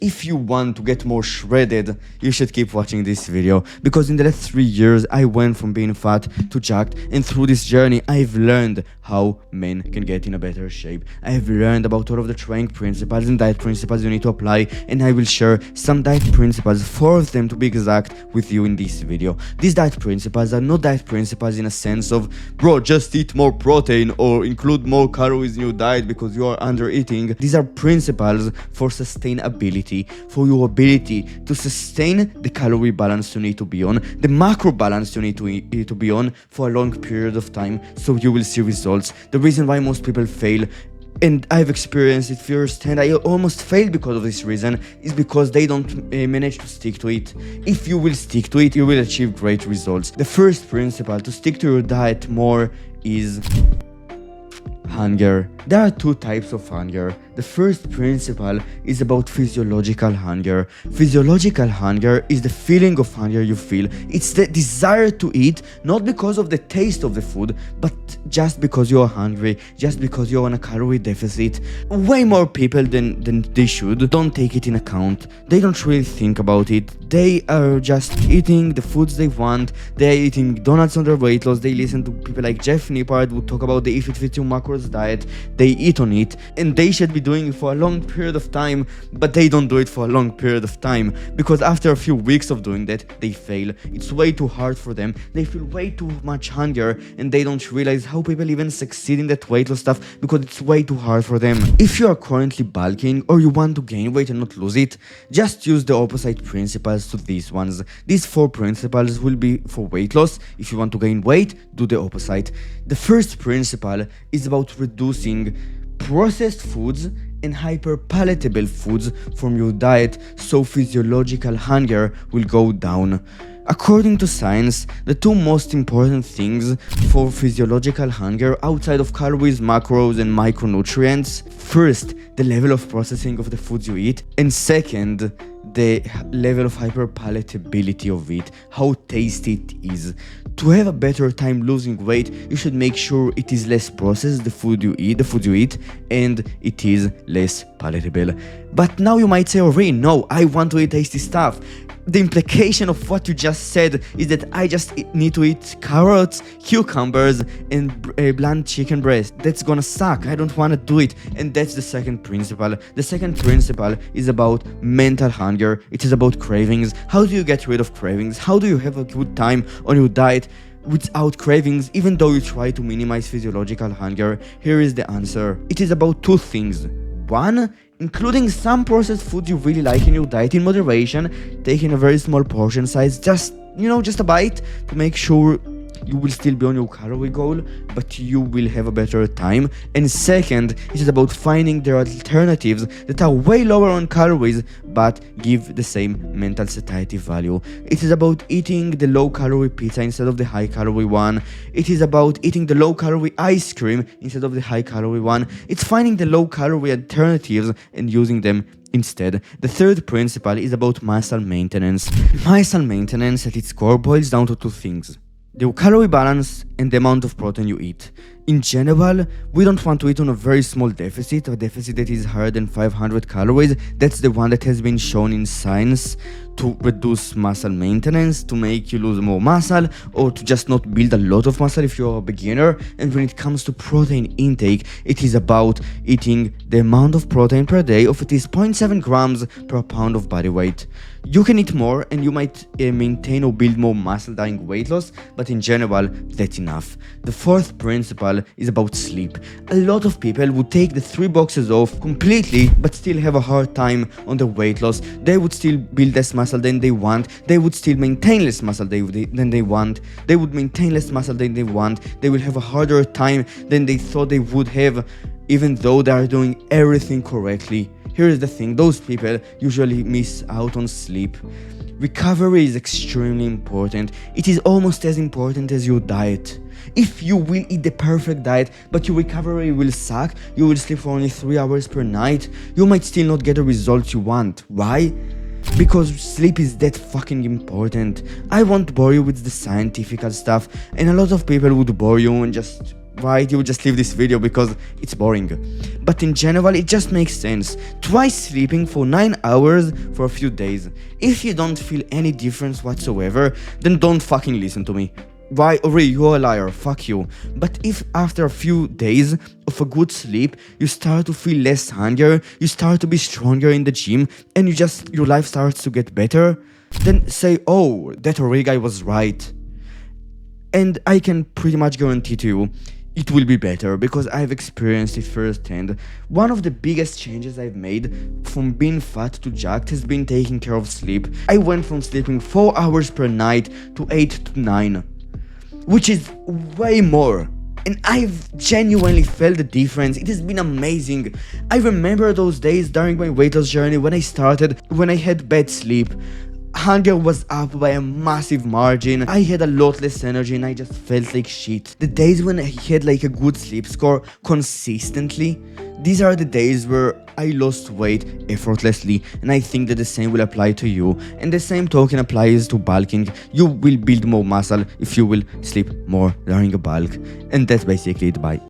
If you want to get more shredded, you should keep watching this video, because in the last 3 years I went from being fat to jacked, and through this journey I've learned how men can get in a better shape. I have learned about all of the training principles and diet principles you need to apply, and I will share some diet principles, 4 of them to be exact, with you in this video. These diet principles are not diet principles in a sense of, bro, just eat more protein or include more calories in your diet because you are under eating. These are principles for sustainability, for your ability to sustain the calorie balance you need to be on, the macro balance you need to be on for a long period of time, so you will see results. The reason why most people fail, and I've experienced it firsthand, I almost failed because of this reason, is because they don't manage to stick to it. If you will stick to it, you will achieve great results. The first principle to stick to your diet more is hunger. There are 2 types of hunger. The first principle is about physiological hunger. Physiological hunger is the feeling of hunger you feel. It's the desire to eat, not because of the taste of the food, but just because you are hungry, just because you're on a calorie deficit. Way more people than they should don't take it in account. They don't really think about it. They are just eating the foods they want. They're eating donuts on their weight loss. They listen to people like Jeff Nippard who talk about the If It Fits Your Macros diet. They eat on it, and they should be doing it for a long period of time, but they don't do it for a long period of time, because after a few weeks of doing that, they fail. It's way too hard for them. They feel way too much hunger, and they don't realize how people even succeed in that weight loss stuff, because it's way too hard for them. If you are currently bulking or you want to gain weight and not lose it, just use the opposite principles to these ones. These 4 principles will be for weight loss. If you want to gain weight, do the opposite. The first principle is about reducing processed foods and hyperpalatable foods from your diet, so physiological hunger will go down. According to science, the 2 most important things for physiological hunger outside of calories, macros, and micronutrients: first, the level of processing of the foods you eat, and second, the level of hyperpalatability of it, how tasty it is. To have a better time losing weight, you should make sure it is less processed, the food you eat, and it is less palatable. But now you might say, oh really, no, I want to eat tasty stuff. The implication of what you just said is that I just need to eat carrots, cucumbers, and bland chicken breast. That's gonna suck. I don't wanna do it. And that's the second principle. The second principle is about mental hunger. It is about cravings. How do you get rid of cravings? How do you have a good time on your diet without cravings, even though you try to minimize physiological hunger? Here is the answer. It is about 2 things. 1, including some processed foods you really like in your diet in moderation, taking a very small portion size, just a bite, to make sure you will still be on your calorie goal, but you will have a better time. And second, it is about finding the alternatives that are way lower on calories but give the same mental satiety value. It is about eating the low-calorie pizza instead of the high-calorie one. It is about eating the low-calorie ice cream instead of the high-calorie one. It's finding the low-calorie alternatives and using them instead. The third principle is about muscle maintenance. Muscle maintenance at its core boils down to 2 things: the calorie balance and the amount of protein you eat. In general, we don't want to eat on a very small deficit, a deficit that is higher than 500 calories. That's the one that has been shown in science to reduce muscle maintenance, to make you lose more muscle, or to just not build a lot of muscle if you're a beginner. And when it comes to protein intake, it is about eating the amount of protein per day of at least 0.7 grams per pound of body weight. You can eat more and you might maintain or build more muscle during weight loss, but in general, that's enough. The 4th principle is about sleep. A lot of people would take the 3 boxes off completely, but still have a hard time on the weight loss. They would still build less muscle than they want. They would still maintain less muscle than they want. They would maintain less muscle than they want. They will have a harder time than they thought they would have, even though they are doing everything correctly. Here is the thing, those people usually miss out on sleep. Recovery is extremely important. It is almost as important as your diet. If you will eat the perfect diet, but your recovery will suck, you will sleep for only 3 hours per night, you might still not get the results you want. Why? Because sleep is that fucking important. I won't bore you with the scientific stuff, and a lot of people would bore you and just right, you would just leave this video because it's boring. But in general, it just makes sense. Try sleeping for 9 hours for a few days. If you don't feel any difference whatsoever, then don't fucking listen to me. Why, Ori, you're a liar, fuck you. But if after a few days of a good sleep, you start to feel less hunger, you start to be stronger in the gym, and your life starts to get better, then say, oh, that Ori guy was right. And I can pretty much guarantee to you, it will be better because I've experienced it firsthand. One of the biggest changes I've made from being fat to jacked has been taking care of sleep. I went from sleeping 4 hours per night to 8 to 9. Which is way more, and I've genuinely felt the difference. It has been amazing. I remember those days during my weight loss journey when I had bad sleep. Hunger was up by a massive margin, I had a lot less energy and I just felt like shit. The days when I had like a good sleep score consistently, these are the days where I lost weight effortlessly, and I think that the same will apply to you, and the same token applies to bulking. You will build more muscle if you will sleep more during a bulk, and that's basically it. Bye.